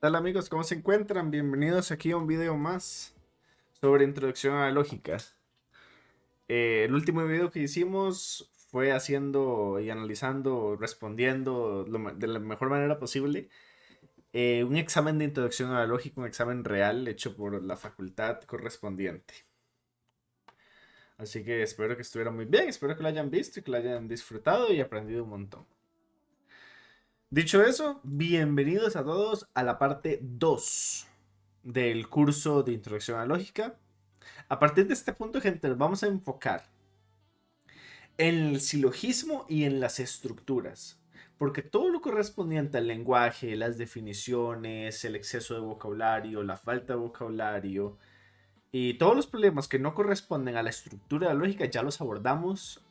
Hola amigos? ¿Cómo se encuentran? Bienvenidos aquí a un video más sobre introducción a la lógica. El último video que hicimos fue haciendo y analizando, respondiendo de la mejor manera posible un examen de introducción a la lógica, un examen real hecho por la facultad correspondiente. Así que espero que estuviera muy bien, espero que lo hayan visto y que lo hayan disfrutado y aprendido un montón. Dicho eso, bienvenidos a todos a la parte 2 del curso de introducción a la lógica. A partir de este punto, gente, nos vamos a enfocar en el silogismo y en las estructuras. Porque todo lo correspondiente al lenguaje, las definiciones, el exceso de vocabulario, la falta de vocabulario y todos los problemas que no corresponden a la estructura de la lógica ya los abordamos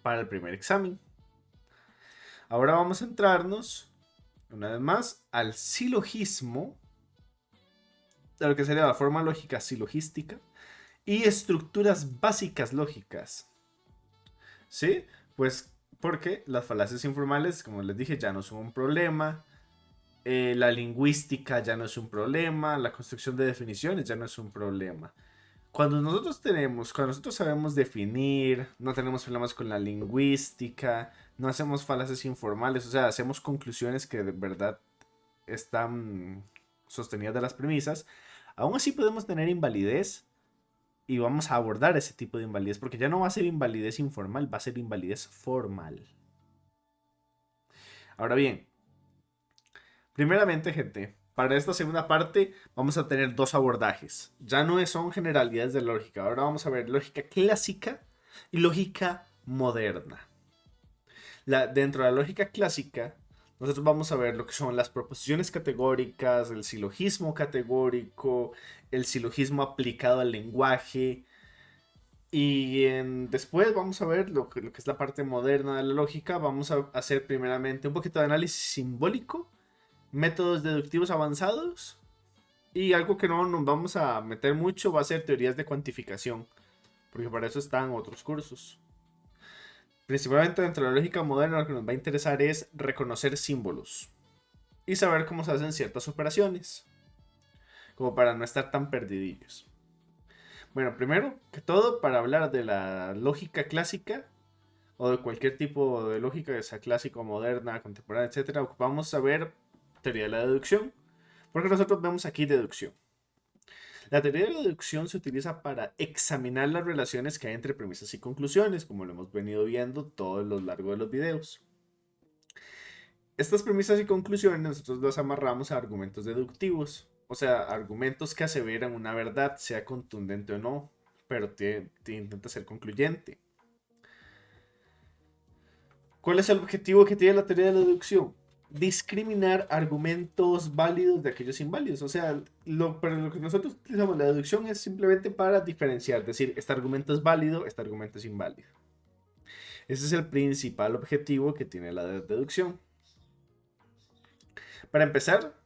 para el primer examen. Ahora vamos a centrarnos, una vez más, al silogismo, a lo que sería la forma lógica silogística y estructuras básicas lógicas. ¿Sí? Pues porque las falacias informales, como les dije, ya no son un problema. La lingüística ya no es un problema. La construcción de definiciones ya no es un problema. Cuando nosotros sabemos definir, no tenemos problemas con la lingüística, no hacemos falacias informales, o sea, hacemos conclusiones que de verdad están sostenidas de las premisas, aún así podemos tener invalidez y vamos a abordar ese tipo de invalidez, porque ya no va a ser invalidez informal, va a ser invalidez formal. Ahora bien, primeramente, gente, para esta segunda parte vamos a tener dos abordajes. Ya no son generalidades de lógica, ahora vamos a ver lógica clásica y lógica moderna. Dentro de la lógica clásica, nosotros vamos a ver lo que son las proposiciones categóricas, el silogismo categórico, el silogismo aplicado al lenguaje. Después vamos a ver lo que es la parte moderna de la lógica. Vamos a hacer primeramente un poquito de análisis simbólico, métodos deductivos avanzados y algo que no nos vamos a meter mucho va a ser teorías de cuantificación, porque para eso están otros cursos. Principalmente dentro de la lógica moderna lo que nos va a interesar es reconocer símbolos y saber cómo se hacen ciertas operaciones, como para no estar tan perdidillos. Bueno, primero que todo, para hablar de la lógica clásica, o de cualquier tipo de lógica, ya sea clásica, moderna, contemporánea, etcétera, ocupamos saber teoría de la deducción, porque nosotros vemos aquí deducción. La teoría de la deducción se utiliza para examinar las relaciones que hay entre premisas y conclusiones, como lo hemos venido viendo todo lo largo de los videos. Estas premisas y conclusiones nosotros las amarramos a argumentos deductivos, o sea, argumentos que aseveran una verdad, sea contundente o no, pero intenta ser concluyente. ¿Cuál es el objetivo que tiene la teoría de la deducción? Discriminar argumentos válidos de aquellos inválidos. O sea, para lo que nosotros utilizamos la deducción es simplemente para diferenciar, decir, este argumento es válido, este argumento es inválido. Ese es el principal objetivo que tiene la deducción. Para empezar,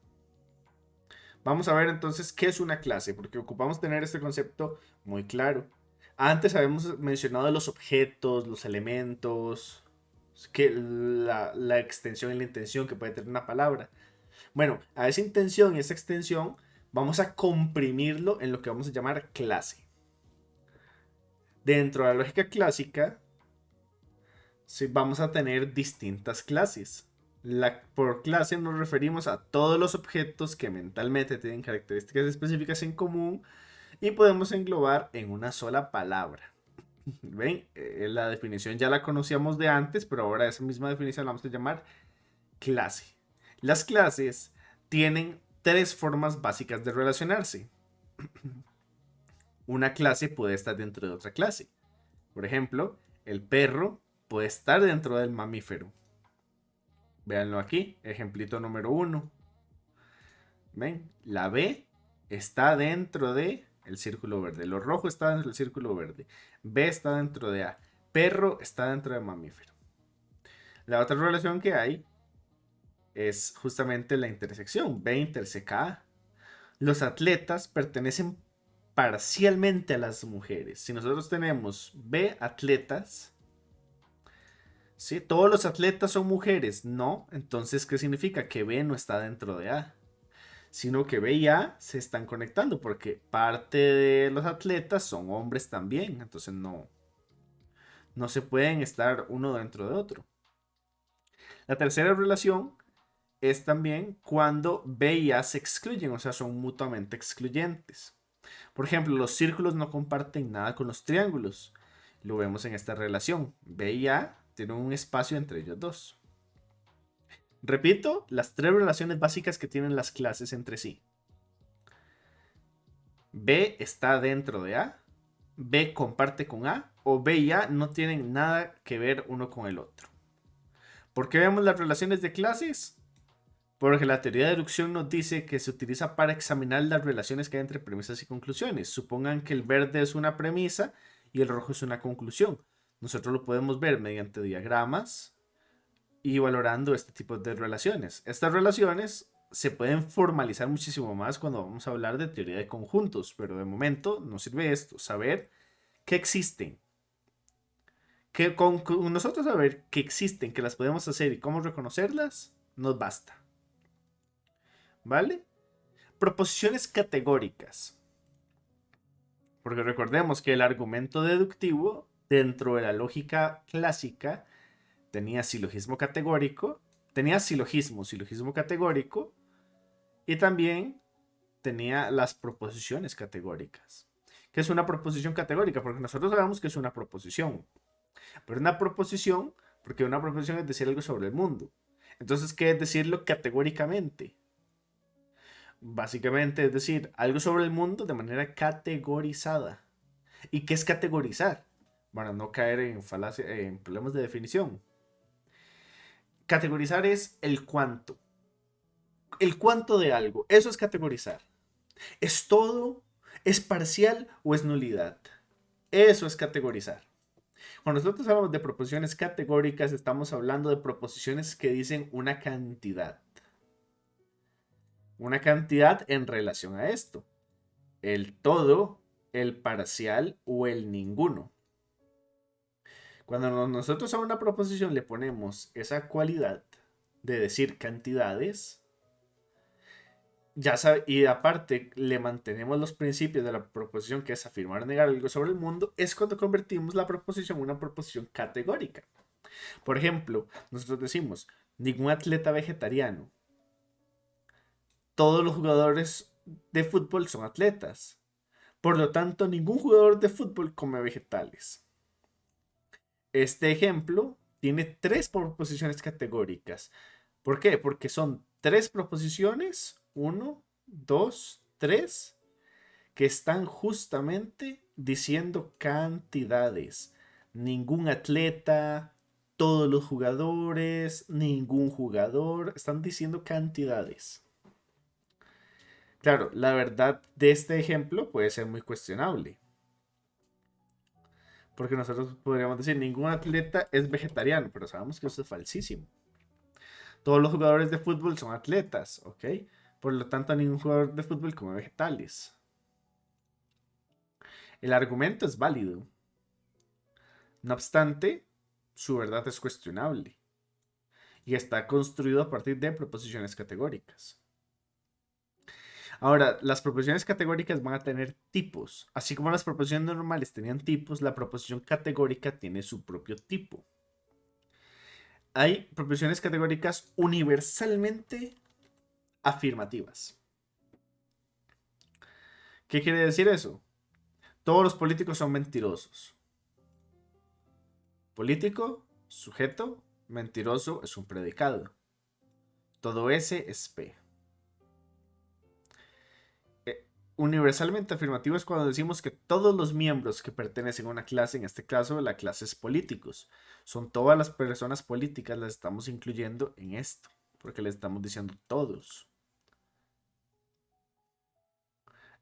vamos a ver entonces qué es una clase, porque ocupamos tener este concepto muy claro. Antes habíamos mencionado los objetos, los elementos, que la extensión y la intención que puede tener una palabra. Bueno, a esa intención y esa extensión vamos a comprimirlo en lo que vamos a llamar clase. Dentro de la lógica clásica, sí, vamos a tener distintas clases. Por clase nos referimos a todos los objetos que mentalmente tienen características específicas en común y podemos englobar en una sola palabra. ¿Ven? La definición ya la conocíamos de antes, pero ahora esa misma definición la vamos a llamar clase. Las clases tienen tres formas básicas de relacionarse. Una clase puede estar dentro de otra clase. Por ejemplo, el perro puede estar dentro del mamífero. Véanlo aquí, ejemplito número 1. ¿Ven? La B está dentro de el círculo verde. Lo rojo está dentro del círculo verde. B está dentro de A. Perro está dentro de mamífero. La otra relación que hay es justamente la intersección. B interseca A. Los atletas pertenecen parcialmente a las mujeres. Si nosotros tenemos B atletas, ¿sí? Todos los atletas son mujeres, no. Entonces, ¿qué significa? Que B no está dentro de A. sino que B y A se están conectando porque parte de los atletas son hombres también, entonces no se pueden estar uno dentro de otro. La tercera relación es también cuando B y A se excluyen, o sea, son mutuamente excluyentes. Por ejemplo, los círculos no comparten nada con los triángulos. Lo vemos en esta relación. B y A tienen un espacio entre ellos dos. Repito, las tres relaciones básicas que tienen las clases entre sí. B está dentro de A, B comparte con A, o B y A no tienen nada que ver uno con el otro. ¿Por qué vemos las relaciones de clases? Porque la teoría de deducción nos dice que se utiliza para examinar las relaciones que hay entre premisas y conclusiones. Supongan que el verde es una premisa y el rojo es una conclusión. Nosotros lo podemos ver mediante diagramas y valorando este tipo de relaciones. Estas relaciones se pueden formalizar muchísimo más cuando vamos a hablar de teoría de conjuntos, pero de momento nos sirve esto, saber que existen. Que con nosotros saber que existen, que las podemos hacer y cómo reconocerlas, nos basta. ¿Vale? Proposiciones categóricas. Porque recordemos que el argumento deductivo dentro de la lógica clásica tenía silogismo categórico, tenía silogismo categórico y también tenía las proposiciones categóricas. ¿Qué es una proposición categórica? Porque nosotros sabemos que es una proposición, pero una proposición, porque una proposición es decir algo sobre el mundo. Entonces, ¿qué es decirlo categóricamente? Básicamente es decir algo sobre el mundo de manera categorizada. ¿Y qué es categorizar? Para no caer en problemas de definición. Categorizar es el cuánto. El cuánto de algo. Eso es categorizar. ¿Es todo? ¿Es parcial o es nulidad? Eso es categorizar. Cuando nosotros hablamos de proposiciones categóricas, estamos hablando de proposiciones que dicen una cantidad. Una cantidad en relación a esto. El todo, el parcial o el ninguno. Cuando nosotros a una proposición le ponemos esa cualidad de decir cantidades, ya sabe, y aparte le mantenemos los principios de la proposición, que es afirmar o negar algo sobre el mundo, es cuando convertimos la proposición en una proposición categórica. Por ejemplo, nosotros decimos, ningún atleta vegetariano. Todos los jugadores de fútbol son atletas. Por lo tanto, ningún jugador de fútbol come vegetales. Este ejemplo tiene tres proposiciones categóricas. ¿Por qué? Porque son tres proposiciones, uno, dos, tres, que están justamente diciendo cantidades. Ningún atleta, todos los jugadores, ningún jugador, están diciendo cantidades. Claro, la verdad de este ejemplo puede ser muy cuestionable. Porque nosotros podríamos decir, ningún atleta es vegetariano, pero sabemos que eso es falsísimo. Todos los jugadores de fútbol son atletas, ¿ok? Por lo tanto, ningún jugador de fútbol come vegetales. El argumento es válido. No obstante, su verdad es cuestionable. Y está construido a partir de proposiciones categóricas. Ahora, las proposiciones categóricas van a tener tipos. Así como las proposiciones normales tenían tipos, la proposición categórica tiene su propio tipo. Hay proposiciones categóricas universalmente afirmativas. ¿Qué quiere decir eso? Todos los políticos son mentirosos. Político, sujeto, mentiroso es un predicado. Todo S es P. Universalmente afirmativo es cuando decimos que todos los miembros que pertenecen a una clase, en este caso la clase es políticos, son todas las personas políticas, las estamos incluyendo en esto, porque les estamos diciendo todos.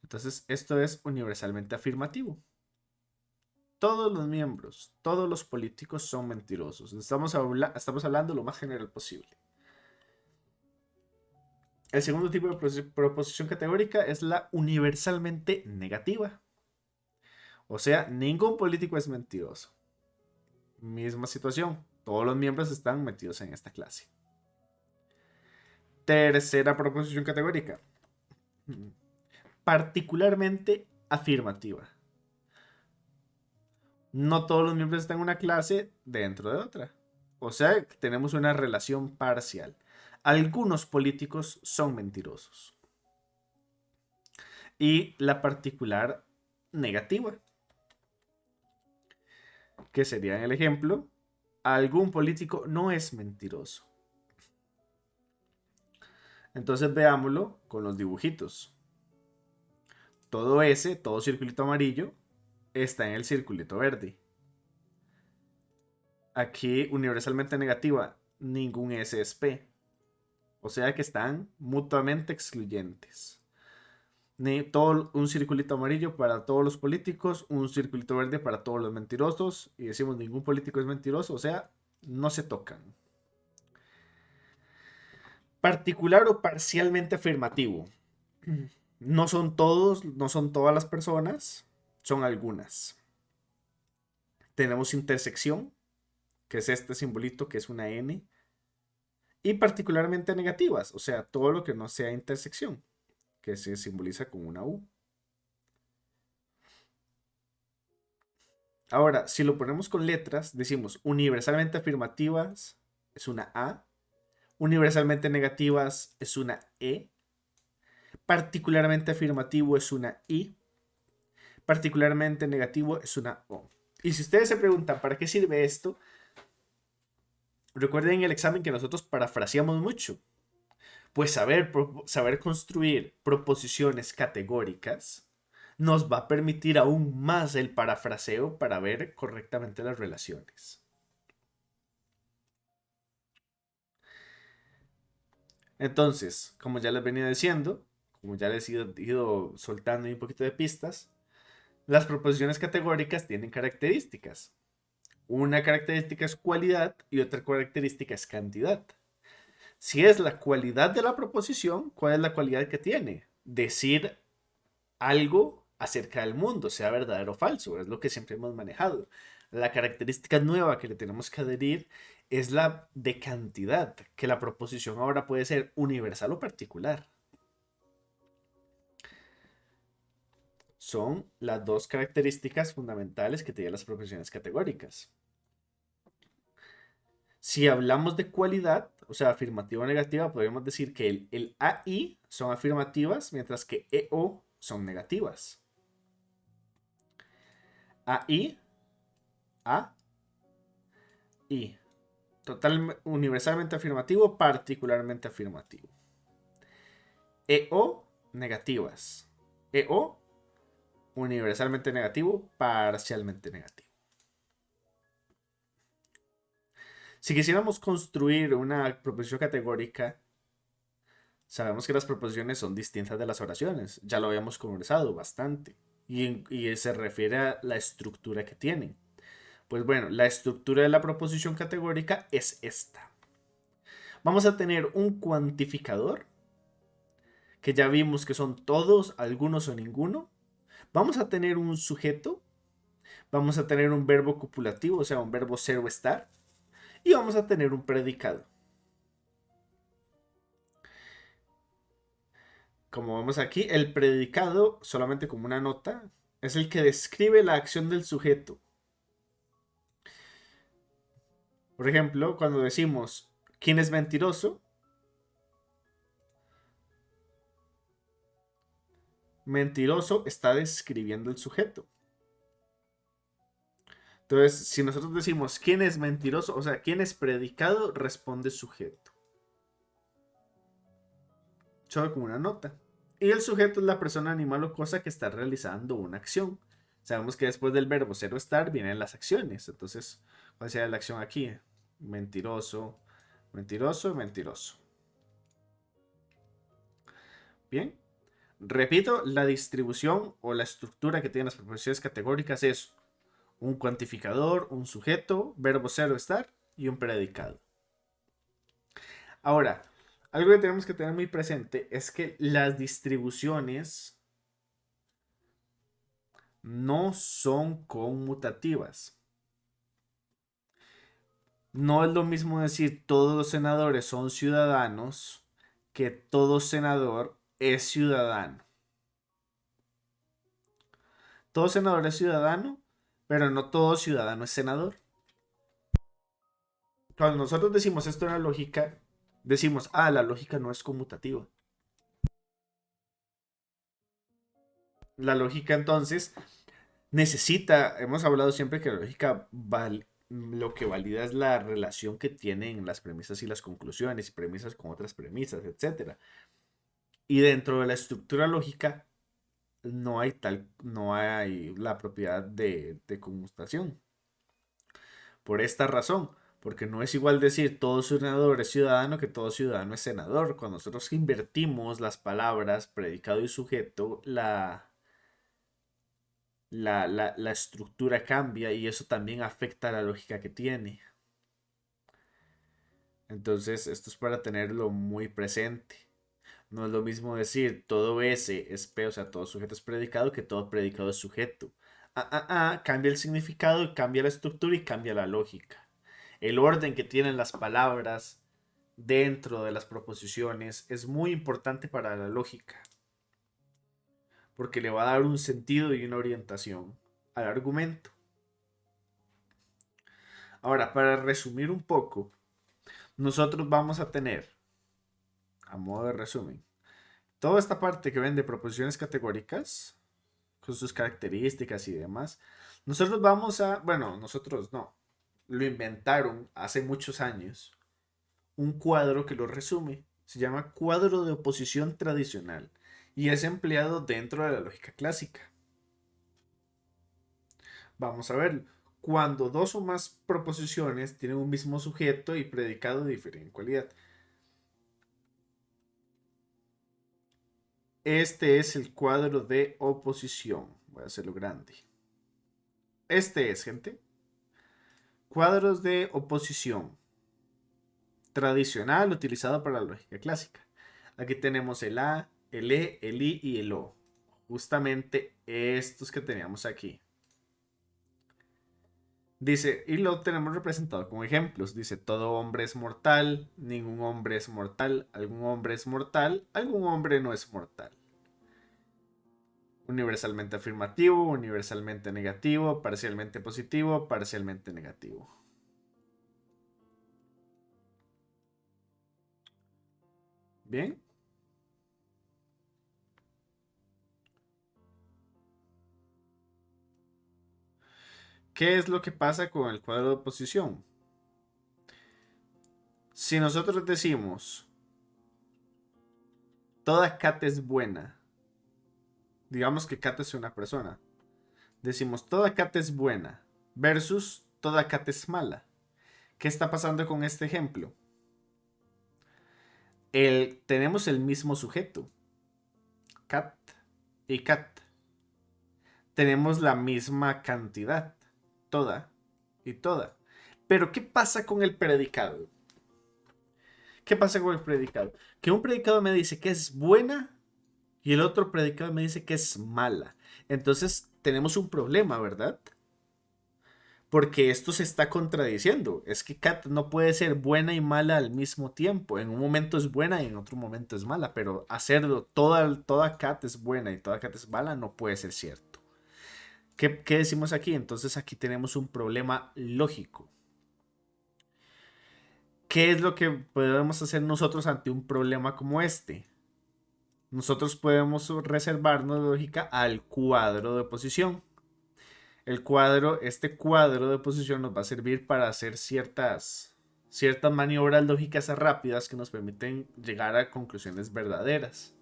Entonces, esto es universalmente afirmativo. Todos los miembros, todos los políticos son mentirosos. Estamos hablando lo más general posible. El segundo tipo de proposición categórica es la universalmente negativa. O sea, ningún político es mentiroso. Misma situación. Todos los miembros están metidos en esta clase. Tercera proposición categórica. Particularmente afirmativa. No todos los miembros están en una clase dentro de otra. O sea, tenemos una relación parcial. Algunos políticos son mentirosos. Y la particular negativa, que sería en el ejemplo, algún político no es mentiroso. Entonces veámoslo con los dibujitos. Todo circulito amarillo, está en el circulito verde. Aquí, universalmente negativa, ningún S es P. O sea que están mutuamente excluyentes. Un circulito amarillo para todos los políticos, un circulito verde para todos los mentirosos. Y decimos ningún político es mentiroso, o sea, no se tocan. Particular o parcialmente afirmativo. No son todos, no son todas las personas, son algunas. Tenemos intersección, que es este simbolito que es una N. Y particularmente negativas, o sea, todo lo que no sea intersección, que se simboliza con una U. Ahora, si lo ponemos con letras, decimos universalmente afirmativas es una A, universalmente negativas es una E, particularmente afirmativo es una I, particularmente negativo es una O. Y si ustedes se preguntan para qué sirve esto, recuerden en el examen que nosotros parafraseamos mucho. Pues saber construir proposiciones categóricas nos va a permitir aún más el parafraseo para ver correctamente las relaciones. Entonces, como ya les venía diciendo, como ya les he ido soltando un poquito de pistas, las proposiciones categóricas tienen características. Una característica es cualidad y otra característica es cantidad. Si es la cualidad de la proposición, ¿cuál es la cualidad que tiene? Decir algo acerca del mundo, sea verdadero o falso, es lo que siempre hemos manejado. La característica nueva que le tenemos que adherir es la de cantidad, que la proposición ahora puede ser universal o particular. Son las dos características fundamentales que tienen las proposiciones categóricas. Si hablamos de cualidad, o sea, afirmativa o negativa, podríamos decir que el AI son afirmativas, mientras que EO son negativas. AI, A, I. Universalmente afirmativo, particularmente afirmativo. EO, negativas. EO, universalmente negativo, parcialmente negativo. Si quisiéramos construir una proposición categórica, sabemos que las proposiciones son distintas de las oraciones. Ya lo habíamos conversado bastante. Y se refiere a la estructura que tienen. Pues bueno, la estructura de la proposición categórica es esta. Vamos a tener un cuantificador, que ya vimos que son todos, algunos o ninguno. Vamos a tener un sujeto, vamos a tener un verbo copulativo, o sea, un verbo ser o estar, y vamos a tener un predicado. Como vemos aquí, el predicado, solamente como una nota, es el que describe la acción del sujeto. Por ejemplo, cuando decimos ¿quién es mentiroso? Mentiroso está describiendo el sujeto. Entonces, si nosotros decimos quién es mentiroso, o sea, quién es predicado, responde sujeto. Solo como una nota. Y el sujeto es la persona, animal o cosa que está realizando una acción. Sabemos que después del verbo ser o estar vienen las acciones. Entonces, ¿cuál sería la acción aquí? Mentiroso, mentiroso, mentiroso. Bien. Repito, la distribución o la estructura que tienen las proposiciones categóricas es un cuantificador, un sujeto, verbo ser o estar y un predicado. Ahora, algo que tenemos que tener muy presente es que las distribuciones no son conmutativas. No es lo mismo decir todos los senadores son ciudadanos que todo senador es ciudadano. Todo senador es ciudadano, pero no todo ciudadano es senador. Cuando nosotros decimos esto en la lógica, decimos, la lógica no es conmutativa. La lógica entonces necesita, hemos hablado siempre que la lógica lo que valida es la relación que tienen las premisas y las conclusiones, y premisas con otras premisas, etcétera. Y dentro de la estructura lógica no hay la propiedad de conmutación. Por esta razón, porque no es igual decir todo senador es ciudadano que todo ciudadano es senador. Cuando nosotros invertimos las palabras predicado y sujeto, la estructura cambia y eso también afecta a la lógica que tiene. Entonces, esto es para tenerlo muy presente. No es lo mismo decir todo S es P, o sea, todo sujeto es predicado, que todo predicado es sujeto. Cambia el significado, cambia la estructura y cambia la lógica. El orden que tienen las palabras dentro de las proposiciones es muy importante para la lógica, porque le va a dar un sentido y una orientación al argumento. Ahora, para resumir un poco, nosotros vamos a tener, a modo de resumen, toda esta parte que ven de proposiciones categóricas, con sus características y demás. Nosotros vamos a, bueno, nosotros no, lo inventaron hace muchos años, un cuadro que lo resume. Se llama cuadro de oposición tradicional y es empleado dentro de la lógica clásica. Vamos a verlo. Cuando dos o más proposiciones tienen un mismo sujeto y predicado de diferente cualidad. Este es el cuadro de oposición. Voy a hacerlo grande. Este es, gente. Cuadros de oposición tradicional utilizado para la lógica clásica. Aquí tenemos el A, el E, el I y el O. Justamente estos que teníamos aquí. Dice, y lo tenemos representado con ejemplos. Dice, todo hombre es mortal, ningún hombre es mortal, algún hombre es mortal, algún hombre no es mortal. Universalmente afirmativo, universalmente negativo, parcialmente positivo, parcialmente negativo. Bien. ¿Qué es lo que pasa con el cuadro de oposición? Si nosotros decimos, toda Cat es buena, digamos que Cat es una persona, decimos, toda Cat es buena versus toda Cat es mala. ¿Qué está pasando con este ejemplo? Tenemos el mismo sujeto, Cat y Cat. Tenemos la misma cantidad, toda y toda. Pero ¿qué pasa con el predicado? ¿Qué pasa con el predicado? Que un predicado me dice que es buena y el otro predicado me dice que es mala. Entonces tenemos un problema, ¿verdad? Porque esto se está contradiciendo. Es que Kat no puede ser buena y mala al mismo tiempo. En un momento es buena y en otro momento es mala. Pero hacerlo, toda Kat es buena y toda Kat es mala, no puede ser cierto. ¿Qué decimos aquí? Entonces aquí tenemos un problema lógico. ¿Qué es lo que podemos hacer nosotros ante un problema como este? Nosotros podemos reservarnos lógica al cuadro de oposición. Este cuadro de oposición nos va a servir para hacer ciertas maniobras lógicas rápidas que nos permiten llegar a conclusiones verdaderas.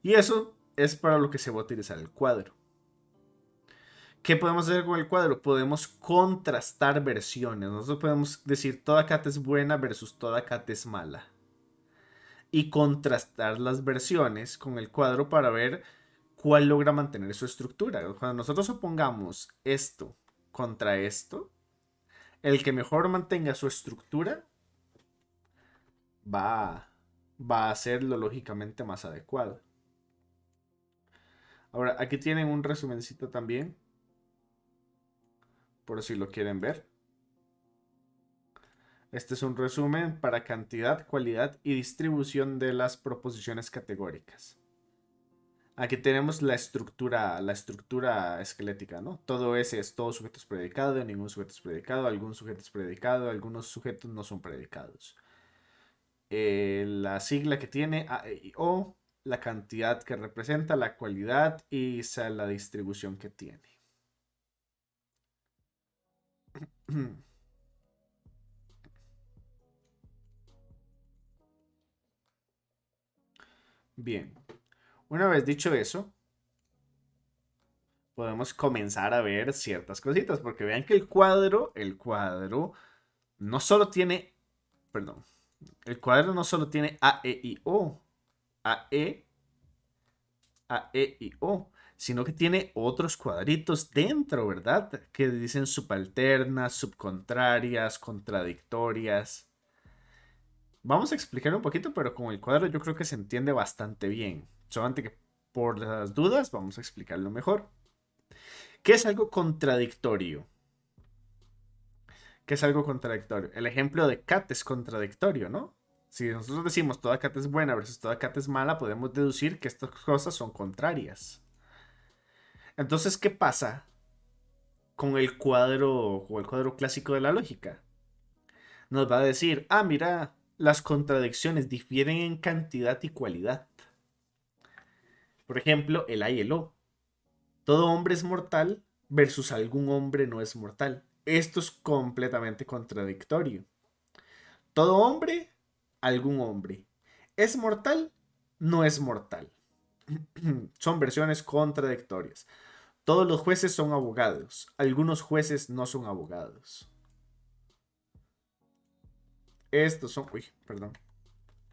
Y eso es para lo que se va a utilizar el cuadro. ¿Qué podemos hacer con el cuadro? Podemos contrastar versiones. Nosotros podemos decir toda cat es buena versus toda cat es mala. Y contrastar las versiones con el cuadro para ver cuál logra mantener su estructura. Cuando nosotros opongamos esto contra esto, el que mejor mantenga su estructura va, va a ser lo lógicamente más adecuado. Ahora, aquí tienen un resumencito también, por si lo quieren ver. Este es un resumen para cantidad, cualidad y distribución de las proposiciones categóricas. Aquí tenemos la estructura esquelética, ¿no? Todo ese es todo sujeto es predicado, ningún sujeto es predicado, algún sujeto es predicado, algunos sujetos no son predicados. La sigla que tiene A, E, I, O, la cantidad que representa, la cualidad y la distribución que tiene. Bien, una vez dicho eso, podemos comenzar a ver ciertas cositas, porque vean que el cuadro no solo tiene, perdón, el cuadro no solo tiene A, E, I, O, A, E, A, E, I, O, sino que tiene otros cuadritos dentro, ¿verdad? Que dicen subalternas, subcontrarias, contradictorias. Vamos a explicar un poquito, pero con el cuadro yo creo que se entiende bastante bien. Solamente que por las dudas vamos a explicarlo mejor. ¿Qué es algo contradictorio? ¿Qué es algo contradictorio? El ejemplo de cat es contradictorio, ¿no? Si nosotros decimos toda cat es buena versus toda cat es mala, podemos deducir que estas cosas son contrarias. Entonces, ¿qué pasa con el cuadro clásico de la lógica? Nos va a decir, ah, mira, las contradicciones difieren en cantidad y cualidad. Por ejemplo, el A y el O. Todo hombre es mortal versus algún hombre no es mortal. Esto es completamente contradictorio. Todo hombre, algún hombre. ¿Es mortal? No es mortal. Son versiones contradictorias. Todos los jueces son abogados. Algunos jueces no son abogados. Estos son, uy, perdón.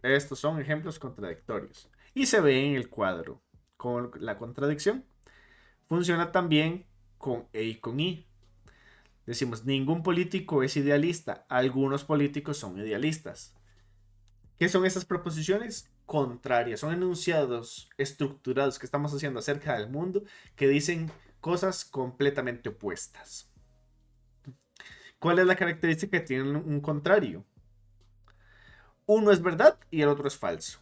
Estos son ejemplos contradictorios. Y se ve en el cuadro. Con la contradicción funciona también con E y con I. Decimos, ningún político es idealista. Algunos políticos son idealistas. ¿Qué son esas proposiciones? Contrarias. Son enunciados estructurados que estamos haciendo acerca del mundo que dicen cosas completamente opuestas. ¿Cuál es la característica que tiene un contrario? Uno es verdad y el otro es falso.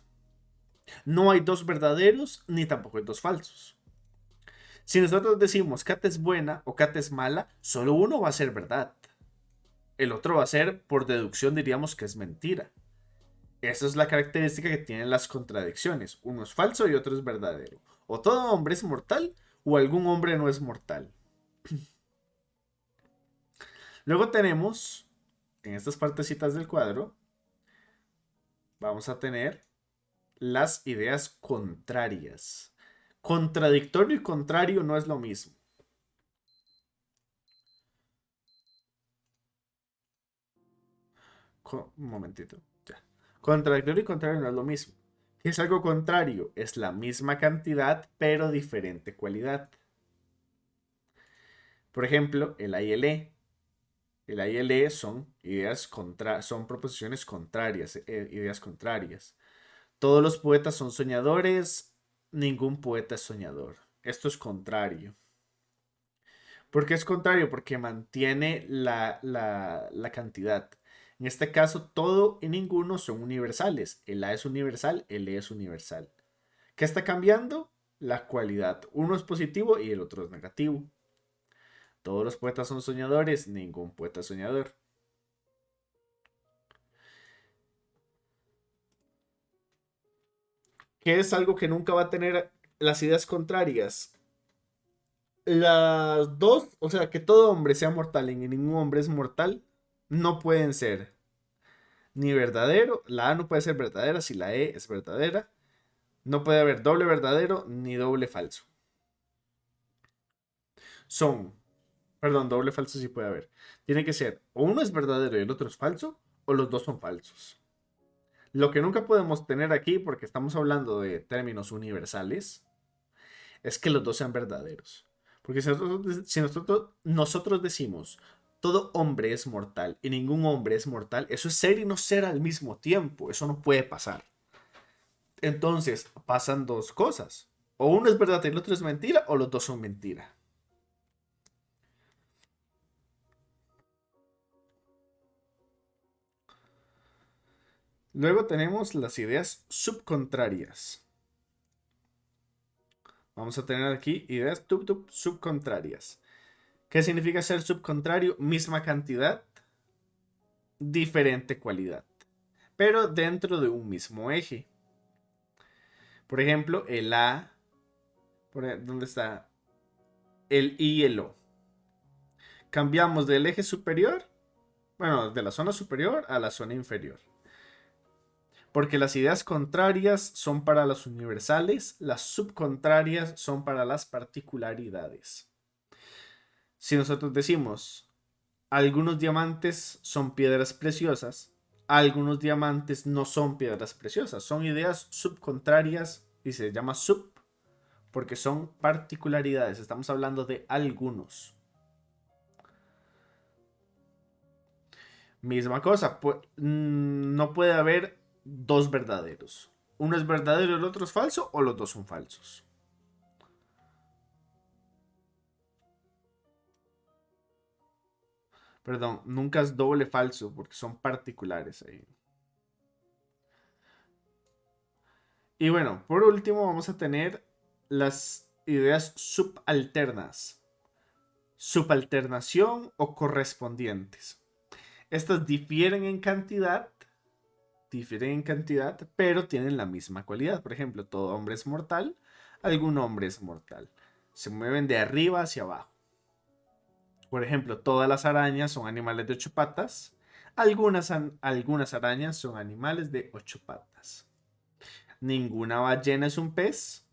No hay dos verdaderos ni tampoco hay dos falsos. Si nosotros decimos Kat es buena o Kat es mala, solo uno va a ser verdad. El otro va a ser, por deducción, diríamos que es mentira. Esa es la característica que tienen las contradicciones. Uno es falso y otro es verdadero. O todo hombre es mortal o algún hombre no es mortal. Luego tenemos, en estas partecitas del cuadro, vamos a tener las ideas contrarias. Contradictorio y contrario no es lo mismo. Un momentito. Ya. Contradictorio y contrario no es lo mismo. ¿Qué es algo contrario? Es la misma cantidad, pero diferente cualidad. Por ejemplo, el A y el E. El A y el E son son proposiciones contrarias, ideas contrarias. Todos los poetas son soñadores, ningún poeta es soñador. Esto es contrario. ¿Por qué es contrario? Porque mantiene la cantidad. En este caso, todo y ninguno son universales. El A es universal, el E es universal. ¿Qué está cambiando? La cualidad. Uno es positivo y el otro es negativo. Todos los poetas son soñadores, ningún poeta es soñador. ¿Qué es algo que nunca va a tener las ideas contrarias? Las dos, o sea, que todo hombre sea mortal y ningún hombre es mortal, no pueden ser ni verdadero. La A no puede ser verdadera si la E es verdadera. No puede haber doble verdadero ni doble falso. Son, perdón, doble falso sí puede haber. Tiene que ser o uno es verdadero y el otro es falso, o los dos son falsos. Lo que nunca podemos tener aquí, porque estamos hablando de términos universales, es que los dos sean verdaderos. Porque si nosotros decimos todo hombre es mortal y ningún hombre es mortal, eso es ser y no ser al mismo tiempo. Eso no puede pasar. Entonces pasan dos cosas. O uno es verdad y el otro es mentira, o los dos son mentira. Luego tenemos las ideas subcontrarias. Vamos a tener aquí ideas subcontrarias. ¿Qué significa ser subcontrario? Misma cantidad, diferente cualidad, pero dentro de un mismo eje. Por ejemplo, el A, ¿dónde está? El I y el O. Cambiamos del eje superior, bueno, de la zona superior a la zona inferior. Porque las ideas contrarias son para las universales, las subcontrarias son para las particularidades. Si nosotros decimos, algunos diamantes son piedras preciosas, algunos diamantes no son piedras preciosas, son ideas subcontrarias y se llama sub porque son particularidades, estamos hablando de algunos. Misma cosa, no puede haber dos verdaderos. Uno es verdadero y el otro es falso, o los dos son falsos. Perdón, nunca es doble falso porque son particulares ahí. Y bueno, por último vamos a tener las ideas subalternas. Subalternación o correspondientes. Estas difieren en cantidad, pero tienen la misma cualidad. Por ejemplo, todo hombre es mortal, algún hombre es mortal. Se mueven de arriba hacia abajo. Por ejemplo, todas las arañas son animales de 8 patas. Algunas arañas son animales de 8 patas. Ninguna ballena es un pez.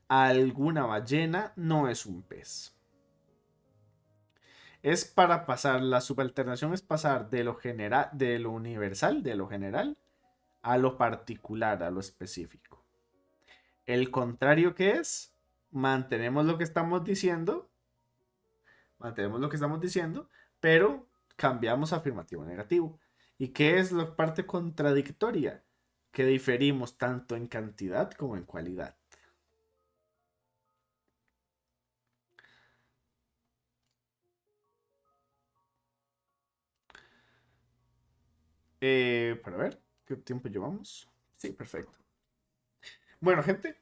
Alguna ballena no es un pez. Es para pasar, la subalternación es pasar de lo general, de lo universal, de lo general, a lo particular, a lo específico. El contrario que es, mantenemos lo que estamos diciendo, pero cambiamos afirmativo a negativo. ¿Y qué es la parte contradictoria? Que diferimos tanto en cantidad como en cualidad. Para ver, ¿qué tiempo llevamos? Sí, perfecto. Bueno, gente,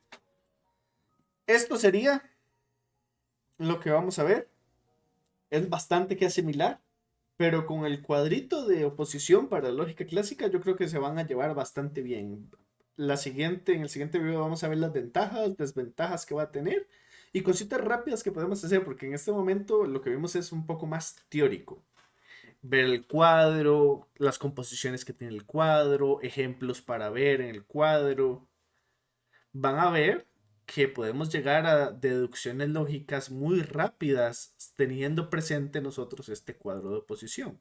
esto sería lo que vamos a ver. Es bastante que asimilar, pero con el cuadrito de oposición para lógica clásica yo creo que se van a llevar bastante bien. En el siguiente video vamos a ver las ventajas, desventajas que va a tener y cositas rápidas que podemos hacer, porque en este momento lo que vimos es un poco más teórico. Ver el cuadro, las composiciones que tiene el cuadro, ejemplos para ver en el cuadro. Van a ver que podemos llegar a deducciones lógicas muy rápidas teniendo presente nosotros este cuadro de oposición.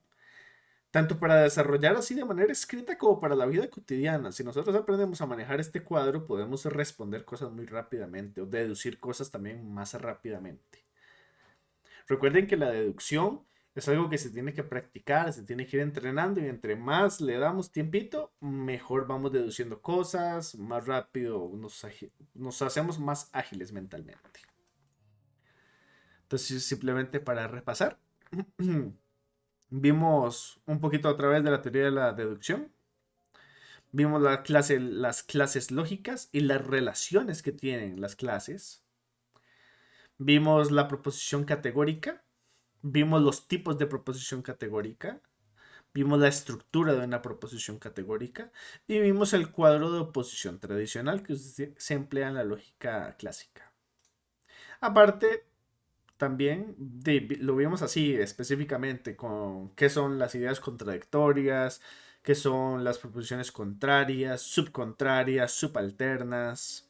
Tanto para desarrollar así de manera escrita como para la vida cotidiana. Si nosotros aprendemos a manejar este cuadro, podemos responder cosas muy rápidamente o deducir cosas también más rápidamente. Recuerden que la deducción es algo que se tiene que practicar, se tiene que ir entrenando y entre más le damos tiempito, mejor vamos deduciendo cosas, más rápido nos hacemos más ágiles mentalmente. Entonces, simplemente para repasar, vimos un poquito a través de la teoría de la deducción, vimos las clases lógicas y las relaciones que tienen las clases, vimos la proposición categórica, vimos los tipos de proposición categórica, vimos la estructura de una proposición categórica y vimos el cuadro de oposición tradicional que se emplea en la lógica clásica. Aparte, también lo vimos así específicamente con qué son las ideas contradictorias, qué son las proposiciones contrarias, subcontrarias, subalternas.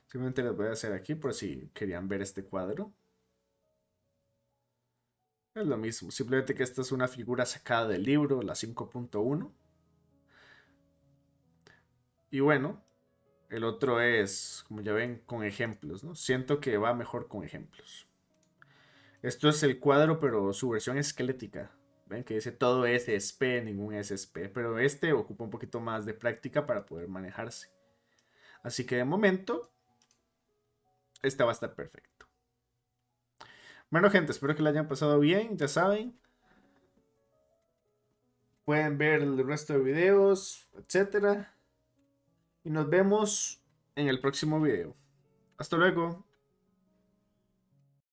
Simplemente les voy a hacer aquí por si querían ver este cuadro. Es lo mismo, simplemente que esta es una figura sacada del libro, la 5.1. Y bueno, el otro es, como ya ven, con ejemplos, ¿no? Siento que va mejor con ejemplos. Esto es el cuadro, pero su versión esquelética. Ven que dice todo S es P, ningún S es P. Pero este ocupa un poquito más de práctica para poder manejarse. Así que de momento, esta va a estar perfecto. Bueno, gente, espero que la hayan pasado bien. Ya saben, pueden ver el resto de videos, etcétera. Y nos vemos en el próximo video. Hasta luego.